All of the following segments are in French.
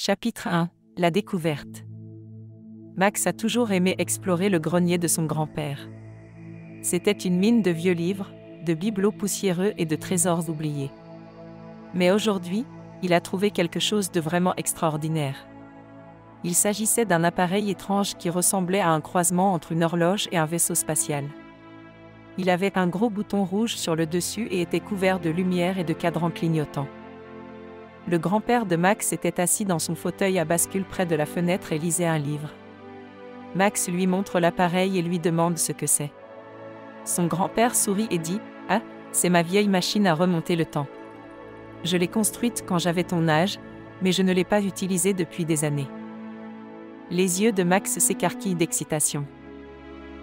Chapitre 1 – La découverte. Max a toujours aimé explorer le grenier de son grand-père. C'était une mine de vieux livres, de bibelots poussiéreux et de trésors oubliés. Mais aujourd'hui, il a trouvé quelque chose de vraiment extraordinaire. Il s'agissait d'un appareil étrange qui ressemblait à un croisement entre une horloge et un vaisseau spatial. Il avait un gros bouton rouge sur le dessus et était couvert de lumière et de cadrans clignotants. Le grand-père de Max était assis dans son fauteuil à bascule près de la fenêtre et lisait un livre. Max lui montre l'appareil et lui demande ce que c'est. Son grand-père sourit et dit « Ah, c'est ma vieille machine à remonter le temps. Je l'ai construite quand j'avais ton âge, mais je ne l'ai pas utilisée depuis des années. » Les yeux de Max s'écarquillent d'excitation.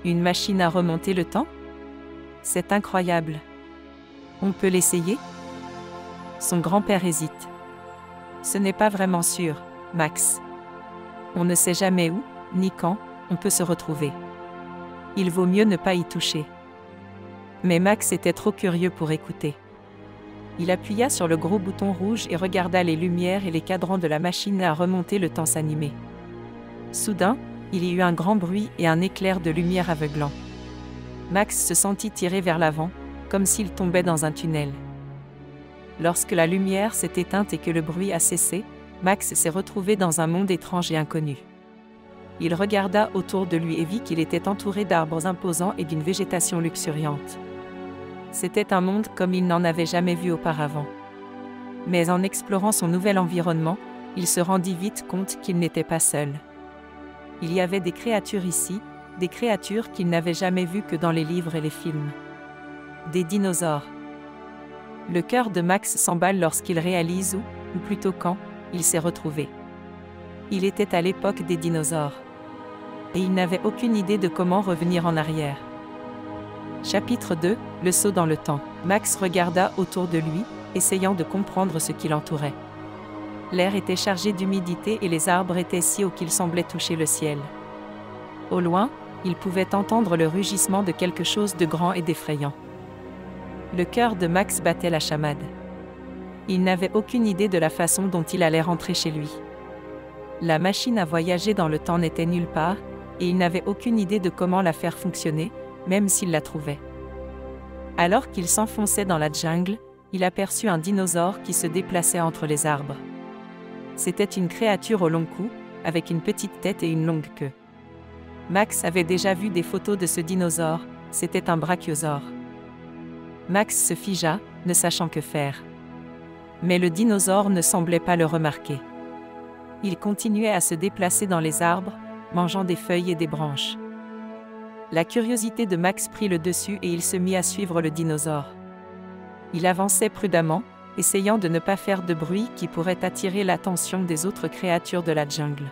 Une machine à remonter le temps? C'est incroyable. On peut l'essayer? Son grand-père hésite. Ce n'est pas vraiment sûr, Max. On ne sait jamais où, ni quand, on peut se retrouver. Il vaut mieux ne pas y toucher. Mais Max était trop curieux pour écouter. Il appuya sur le gros bouton rouge et regarda les lumières et les cadrans de la machine à remonter le temps s'animer. Soudain, il y eut un grand bruit et un éclair de lumière aveuglant. Max se sentit tiré vers l'avant, comme s'il tombait dans un tunnel. Lorsque la lumière s'est éteinte et que le bruit a cessé, Max s'est retrouvé dans un monde étrange et inconnu. Il regarda autour de lui et vit qu'il était entouré d'arbres imposants et d'une végétation luxuriante. C'était un monde comme il n'en avait jamais vu auparavant. Mais en explorant son nouvel environnement, il se rendit vite compte qu'il n'était pas seul. Il y avait des créatures ici, des créatures qu'il n'avait jamais vues que dans les livres et les films. Des dinosaures. Le cœur de Max s'emballe lorsqu'il réalise ou plutôt quand, il s'est retrouvé. Il était à l'époque des dinosaures. Et il n'avait aucune idée de comment revenir en arrière. Chapitre 2 – Le saut dans le temps. Max regarda autour de lui, essayant de comprendre ce qui l'entourait. L'air était chargé d'humidité et les arbres étaient si hauts qu'ils semblaient toucher le ciel. Au loin, il pouvait entendre le rugissement de quelque chose de grand et d'effrayant. Le cœur de Max battait la chamade. Il n'avait aucune idée de la façon dont il allait rentrer chez lui. La machine à voyager dans le temps n'était nulle part, et il n'avait aucune idée de comment la faire fonctionner, même s'il la trouvait. Alors qu'il s'enfonçait dans la jungle, il aperçut un dinosaure qui se déplaçait entre les arbres. C'était une créature au long cou, avec une petite tête et une longue queue. Max avait déjà vu des photos de ce dinosaure, c'était un brachiosaure. Max se figea, ne sachant que faire. Mais le dinosaure ne semblait pas le remarquer. Il continuait à se déplacer dans les arbres, mangeant des feuilles et des branches. La curiosité de Max prit le dessus et il se mit à suivre le dinosaure. Il avançait prudemment, essayant de ne pas faire de bruit qui pourrait attirer l'attention des autres créatures de la jungle.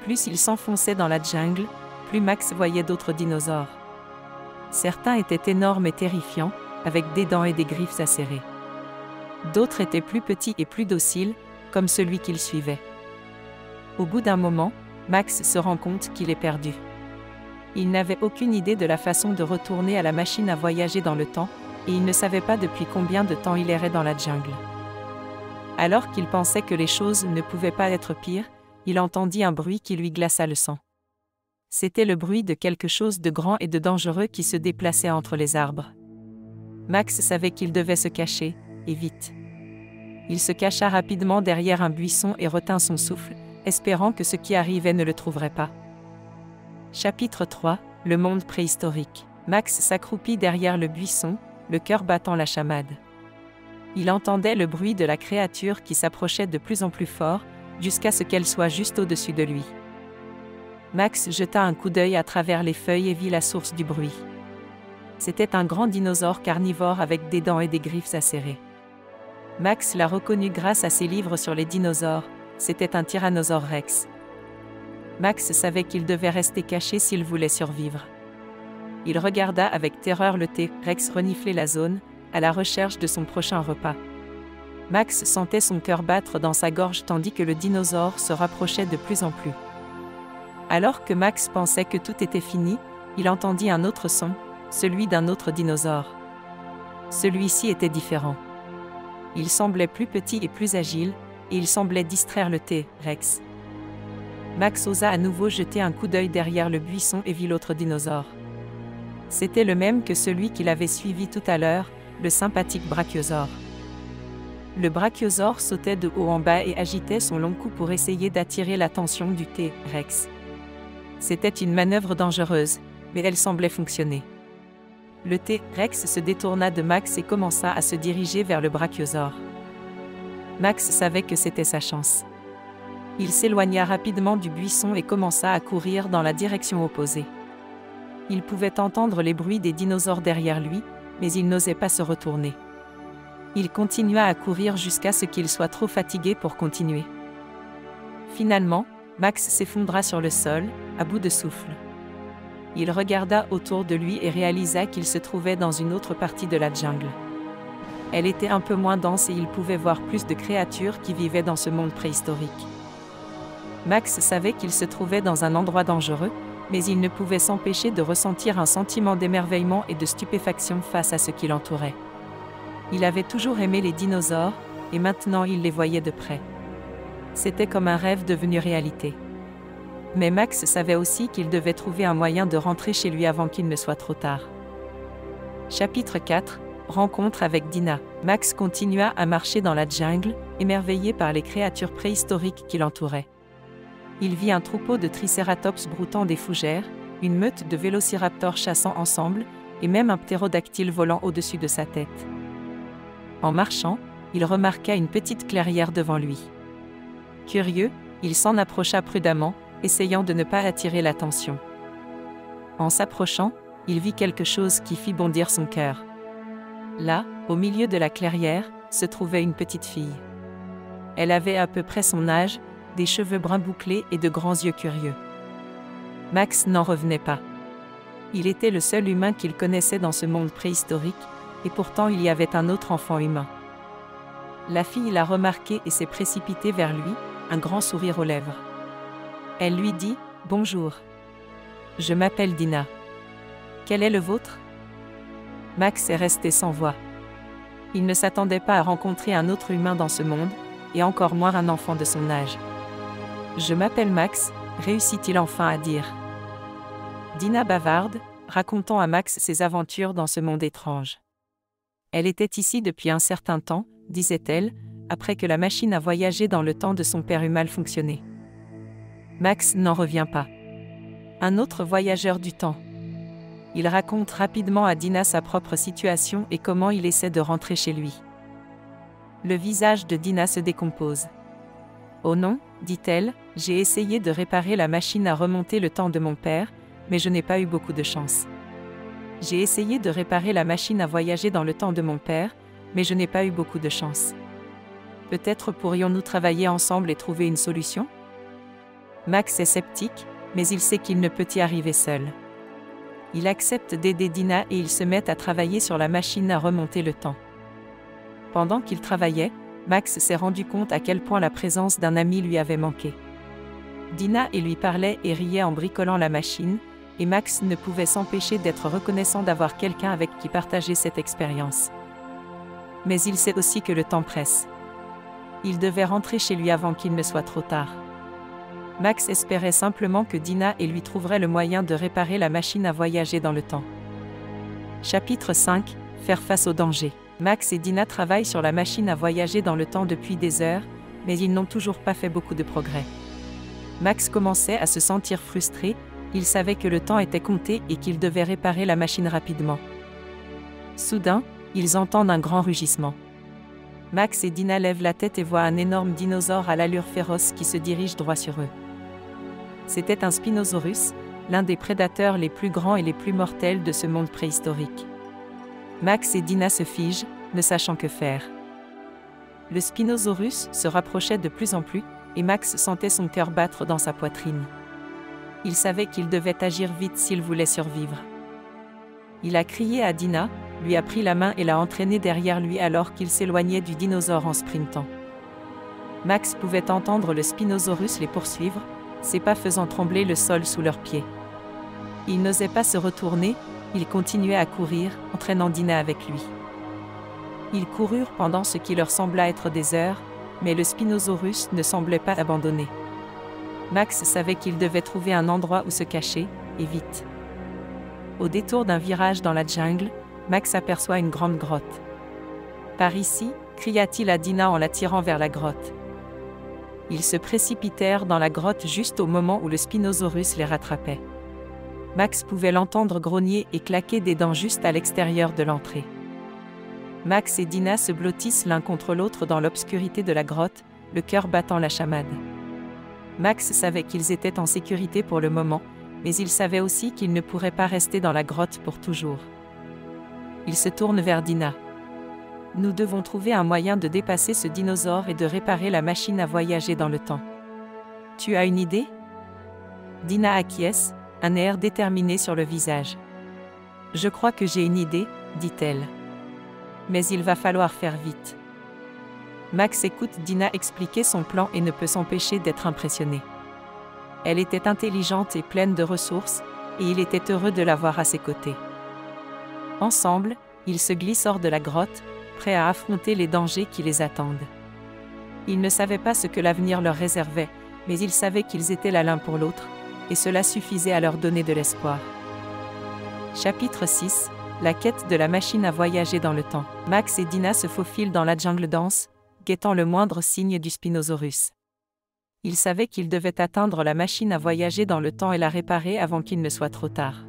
Plus il s'enfonçait dans la jungle, plus Max voyait d'autres dinosaures. Certains étaient énormes et terrifiants, avec des dents et des griffes acérées. D'autres étaient plus petits et plus dociles, comme celui qu'il suivait. Au bout d'un moment, Max se rend compte qu'il est perdu. Il n'avait aucune idée de la façon de retourner à la machine à voyager dans le temps, et il ne savait pas depuis combien de temps il errait dans la jungle. Alors qu'il pensait que les choses ne pouvaient pas être pires, il entendit un bruit qui lui glaça le sang. C'était le bruit de quelque chose de grand et de dangereux qui se déplaçait entre les arbres. Max savait qu'il devait se cacher, et vite. Il se cacha rapidement derrière un buisson et retint son souffle, espérant que ce qui arrivait ne le trouverait pas. Chapitre 3 – Le monde préhistorique. Max s'accroupit derrière le buisson, le cœur battant la chamade. Il entendait le bruit de la créature qui s'approchait de plus en plus fort, jusqu'à ce qu'elle soit juste au-dessus de lui. Max jeta un coup d'œil à travers les feuilles et vit la source du bruit. C'était un grand dinosaure carnivore avec des dents et des griffes acérées. Max l'a reconnu grâce à ses livres sur les dinosaures, c'était un Tyrannosaure Rex. Max savait qu'il devait rester caché s'il voulait survivre. Il regarda avec terreur le T-Rex renifler la zone, à la recherche de son prochain repas. Max sentait son cœur battre dans sa gorge tandis que le dinosaure se rapprochait de plus en plus. Alors que Max pensait que tout était fini, il entendit un autre son, celui d'un autre dinosaure. Celui-ci était différent. Il semblait plus petit et plus agile, et il semblait distraire le T-Rex. Max osa à nouveau jeter un coup d'œil derrière le buisson et vit l'autre dinosaure. C'était le même que celui qu'il avait suivi tout à l'heure, le sympathique brachiosaure. Le brachiosaure sautait de haut en bas et agitait son long cou pour essayer d'attirer l'attention du T-Rex. C'était une manœuvre dangereuse, mais elle semblait fonctionner. Le T-Rex se détourna de Max et commença à se diriger vers le brachiosaure. Max savait que c'était sa chance. Il s'éloigna rapidement du buisson et commença à courir dans la direction opposée. Il pouvait entendre les bruits des dinosaures derrière lui, mais il n'osait pas se retourner. Il continua à courir jusqu'à ce qu'il soit trop fatigué pour continuer. Finalement, Max s'effondra sur le sol, à bout de souffle. Il regarda autour de lui et réalisa qu'il se trouvait dans une autre partie de la jungle. Elle était un peu moins dense et il pouvait voir plus de créatures qui vivaient dans ce monde préhistorique. Max savait qu'il se trouvait dans un endroit dangereux, mais il ne pouvait s'empêcher de ressentir un sentiment d'émerveillement et de stupéfaction face à ce qui l'entourait. Il avait toujours aimé les dinosaures, et maintenant il les voyait de près. C'était comme un rêve devenu réalité. Mais Max savait aussi qu'il devait trouver un moyen de rentrer chez lui avant qu'il ne soit trop tard. Chapitre 4 – Rencontre avec Dina. Max continua à marcher dans la jungle, émerveillé par les créatures préhistoriques qui l'entouraient. Il vit un troupeau de tricératops broutant des fougères, une meute de vélociraptors chassant ensemble, et même un ptérodactyle volant au-dessus de sa tête. En marchant, il remarqua une petite clairière devant lui. Curieux, il s'en approcha prudemment, essayant de ne pas attirer l'attention. En s'approchant, il vit quelque chose qui fit bondir son cœur. Là, au milieu de la clairière, se trouvait une petite fille. Elle avait à peu près son âge, des cheveux bruns bouclés et de grands yeux curieux. Max n'en revenait pas. Il était le seul humain qu'il connaissait dans ce monde préhistorique, et pourtant il y avait un autre enfant humain. La fille l'a remarqué et s'est précipitée vers lui, un grand sourire aux lèvres. Elle lui dit « Bonjour. Je m'appelle Dina. Quel est le vôtre ?» Max est resté sans voix. Il ne s'attendait pas à rencontrer un autre humain dans ce monde, et encore moins un enfant de son âge. « Je m'appelle Max », réussit-il enfin à dire. Dina bavarde, racontant à Max ses aventures dans ce monde étrange. Elle était ici depuis un certain temps, disait-elle, après que la machine à voyager dans le temps de son père eut mal fonctionné. Max n'en revient pas. Un autre voyageur du temps. Il raconte rapidement à Dina sa propre situation et comment il essaie de rentrer chez lui. Le visage de Dina se décompose. « Oh non, dit-elle, j'ai essayé de réparer la machine à remonter le temps de mon père, mais je n'ai pas eu beaucoup de chance. J'ai essayé de réparer la machine à voyager dans le temps de mon père, mais je n'ai pas eu beaucoup de chance. Peut-être pourrions-nous travailler ensemble et trouver une solution ?» Max est sceptique, mais il sait qu'il ne peut y arriver seul. Il accepte d'aider Dina et ils se mettent à travailler sur la machine à remonter le temps. Pendant qu'ils travaillaient, Max s'est rendu compte à quel point la présence d'un ami lui avait manqué. Dina et lui parlait et riait en bricolant la machine, et Max ne pouvait s'empêcher d'être reconnaissant d'avoir quelqu'un avec qui partager cette expérience. Mais il sait aussi que le temps presse. Il devait rentrer chez lui avant qu'il ne soit trop tard. Max espérait simplement que Dina et lui trouveraient le moyen de réparer la machine à voyager dans le temps. Chapitre 5 – Faire face au danger. Max et Dina travaillent sur la machine à voyager dans le temps depuis des heures, mais ils n'ont toujours pas fait beaucoup de progrès. Max commençait à se sentir frustré, il savait que le temps était compté et qu'il devait réparer la machine rapidement. Soudain, ils entendent un grand rugissement. Max et Dina lèvent la tête et voient un énorme dinosaure à l'allure féroce qui se dirige droit sur eux. C'était un Spinosaurus, l'un des prédateurs les plus grands et les plus mortels de ce monde préhistorique. Max et Dina se figent, ne sachant que faire. Le Spinosaurus se rapprochait de plus en plus, et Max sentait son cœur battre dans sa poitrine. Il savait qu'il devait agir vite s'il voulait survivre. Il a crié à Dina, lui a pris la main et l'a entraînée derrière lui alors qu'il s'éloignait du dinosaure en sprintant. Max pouvait entendre le Spinosaurus les poursuivre, ses pas faisant trembler le sol sous leurs pieds. Il n'osait pas se retourner, il continuait à courir, entraînant Dina avec lui. Ils coururent pendant ce qui leur sembla être des heures, mais le Spinosaurus ne semblait pas abandonné. Max savait qu'il devait trouver un endroit où se cacher, et vite. Au détour d'un virage dans la jungle, Max aperçoit une grande grotte. « Par ici » cria-t-il à Dinah en l'attirant vers la grotte. Ils se précipitèrent dans la grotte juste au moment où le Spinosaurus les rattrapait. Max pouvait l'entendre grogner et claquer des dents juste à l'extérieur de l'entrée. Max et Dinah se blottissent l'un contre l'autre dans l'obscurité de la grotte, le cœur battant la chamade. Max savait qu'ils étaient en sécurité pour le moment, mais il savait aussi qu'ils ne pourraient pas rester dans la grotte pour toujours. Il se tourne vers Dinah. « Nous devons trouver un moyen de dépasser ce dinosaure et de réparer la machine à voyager dans le temps. Tu as une idée ?» Dinah acquiesce, un air déterminé sur le visage. « Je crois que j'ai une idée, » dit-elle. « Mais il va falloir faire vite. » Max écoute Dinah expliquer son plan et ne peut s'empêcher d'être impressionné. Elle était intelligente et pleine de ressources, et il était heureux de l'avoir à ses côtés. Ensemble, ils se glissent hors de la grotte, prêts à affronter les dangers qui les attendent. Ils ne savaient pas ce que l'avenir leur réservait, mais ils savaient qu'ils étaient là l'un pour l'autre, et cela suffisait à leur donner de l'espoir. Chapitre 6 – La quête de la machine à voyager dans le temps. Max et Dinah se faufilent dans la jungle dense, guettant le moindre signe du Spinosaurus. Ils savaient qu'ils devaient atteindre la machine à voyager dans le temps et la réparer avant qu'il ne soit trop tard.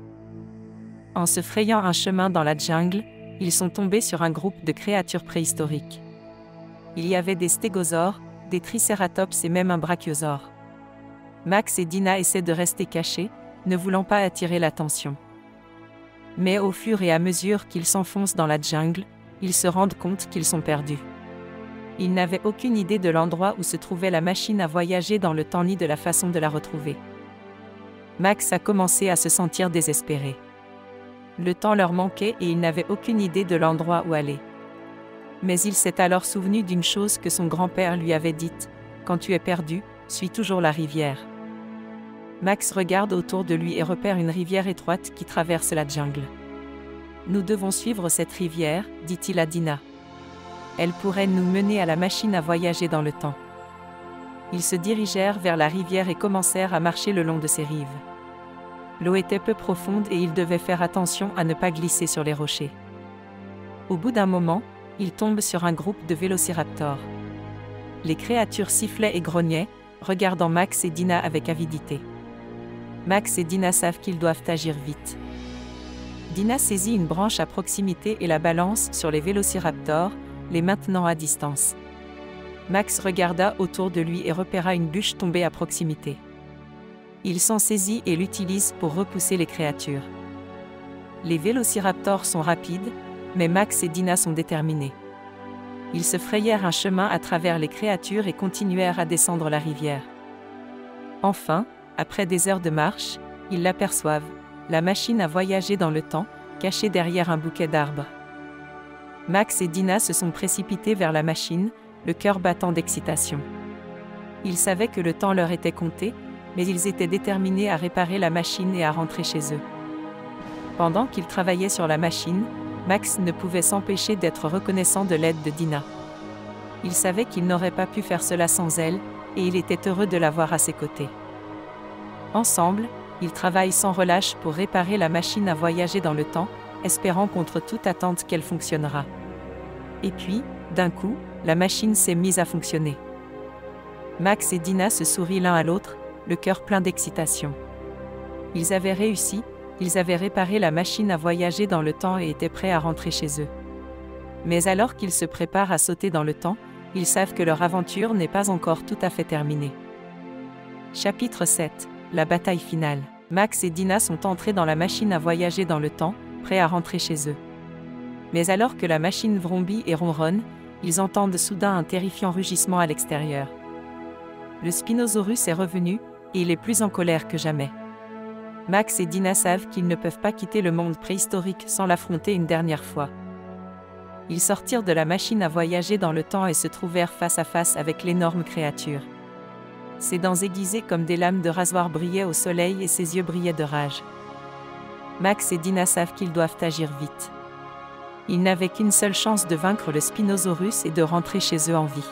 En se frayant un chemin dans la jungle, ils sont tombés sur un groupe de créatures préhistoriques. Il y avait des stégosaures, des tricératops et même un brachiosaure. Max et Dinah essaient de rester cachés, ne voulant pas attirer l'attention. Mais au fur et à mesure qu'ils s'enfoncent dans la jungle, ils se rendent compte qu'ils sont perdus. Ils n'avaient aucune idée de l'endroit où se trouvait la machine à voyager dans le temps ni de la façon de la retrouver. Max a commencé à se sentir désespéré. Le temps leur manquait et il n'avait aucune idée de l'endroit où aller. Mais il s'est alors souvenu d'une chose que son grand-père lui avait dite : « Quand tu es perdu, suis toujours la rivière. » Max regarde autour de lui et repère une rivière étroite qui traverse la jungle. « Nous devons suivre cette rivière, » dit-il à Dinah. « Elle pourrait nous mener à la machine à voyager dans le temps. » Ils se dirigèrent vers la rivière et commencèrent à marcher le long de ses rives. L'eau était peu profonde et ils devaient faire attention à ne pas glisser sur les rochers. Au bout d'un moment, ils tombent sur un groupe de vélociraptors. Les créatures sifflaient et grognaient, regardant Max et Dinah avec avidité. Max et Dinah savent qu'ils doivent agir vite. Dinah saisit une branche à proximité et la balance sur les vélociraptors, les maintenant à distance. Max regarda autour de lui et repéra une bûche tombée à proximité. Il s'en saisit et l'utilise pour repousser les créatures. Les vélociraptors sont rapides, mais Max et Dinah sont déterminés. Ils se frayèrent un chemin à travers les créatures et continuèrent à descendre la rivière. Enfin, après des heures de marche, ils l'aperçoivent, la machine à voyager dans le temps, cachée derrière un bouquet d'arbres. Max et Dinah se sont précipités vers la machine, le cœur battant d'excitation. Ils savaient que le temps leur était compté, mais ils étaient déterminés à réparer la machine et à rentrer chez eux. Pendant qu'ils travaillaient sur la machine, Max ne pouvait s'empêcher d'être reconnaissant de l'aide de Dinah. Il savait qu'il n'aurait pas pu faire cela sans elle, et il était heureux de l'avoir à ses côtés. Ensemble, ils travaillent sans relâche pour réparer la machine à voyager dans le temps, espérant contre toute attente qu'elle fonctionnera. Et puis, d'un coup, la machine s'est mise à fonctionner. Max et Dinah se sourient l'un à l'autre, le cœur plein d'excitation. Ils avaient réussi, ils avaient réparé la machine à voyager dans le temps et étaient prêts à rentrer chez eux. Mais alors qu'ils se préparent à sauter dans le temps, ils savent que leur aventure n'est pas encore tout à fait terminée. Chapitre 7 – La bataille finale. Max et Dinah sont entrés dans la machine à voyager dans le temps, prêts à rentrer chez eux. Mais alors que la machine vrombit et ronronne, ils entendent soudain un terrifiant rugissement à l'extérieur. Le Spinosaurus est revenu, et il est plus en colère que jamais. Max et Dinah savent qu'ils ne peuvent pas quitter le monde préhistorique sans l'affronter une dernière fois. Ils sortirent de la machine à voyager dans le temps et se trouvèrent face à face avec l'énorme créature. Ses dents aiguisées comme des lames de rasoir brillaient au soleil et ses yeux brillaient de rage. Max et Dinah savent qu'ils doivent agir vite. Ils n'avaient qu'une seule chance de vaincre le Spinosaurus et de rentrer chez eux en vie.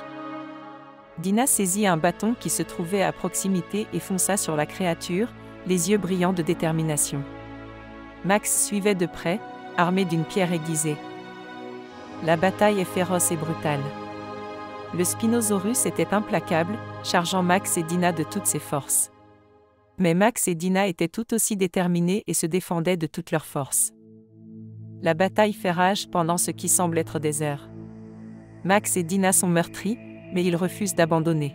Dina saisit un bâton qui se trouvait à proximité et fonça sur la créature, les yeux brillants de détermination. Max suivait de près, armé d'une pierre aiguisée. La bataille est féroce et brutale. Le Spinosaurus était implacable, chargeant Max et Dina de toutes ses forces. Mais Max et Dina étaient tout aussi déterminés et se défendaient de toutes leurs forces. La bataille fait rage pendant ce qui semble être des heures. Max et Dina sont meurtris, mais ils refusent d'abandonner.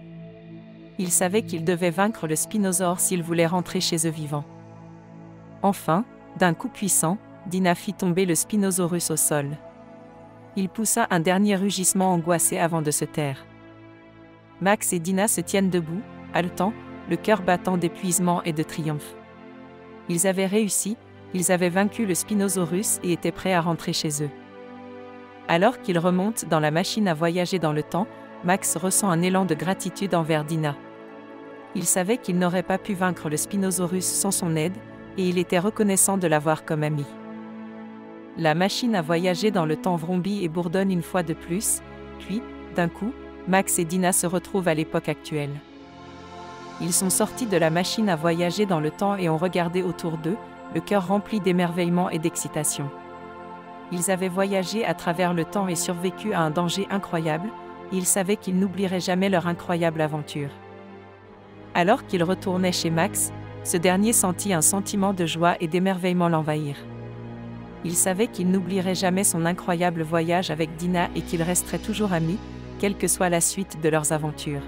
Ils savaient qu'ils devaient vaincre le Spinosaure s'ils voulaient rentrer chez eux vivants. Enfin, d'un coup puissant, Dina fit tomber le Spinosaurus au sol. Il poussa un dernier rugissement angoissé avant de se taire. Max et Dina se tiennent debout, haletants, le cœur battant d'épuisement et de triomphe. Ils avaient réussi, ils avaient vaincu le Spinosaurus et étaient prêts à rentrer chez eux. Alors qu'ils remontent dans la machine à voyager dans le temps, Max ressent un élan de gratitude envers Dina. Il savait qu'il n'aurait pas pu vaincre le Spinosaurus sans son aide, et il était reconnaissant de l'avoir comme ami. La machine à voyager dans le temps vrombit et bourdonne une fois de plus, puis, d'un coup, Max et Dina se retrouvent à l'époque actuelle. Ils sont sortis de la machine à voyager dans le temps et ont regardé autour d'eux, le cœur rempli d'émerveillement et d'excitation. Ils avaient voyagé à travers le temps et survécu à un danger incroyable, et ils savaient qu'ils n'oublieraient jamais leur incroyable aventure. Alors qu'ils retournaient chez Max, ce dernier sentit un sentiment de joie et d'émerveillement l'envahir. Il savait qu'il n'oublierait jamais son incroyable voyage avec Dina et qu'ils resteraient toujours amis, quelle que soit la suite de leurs aventures.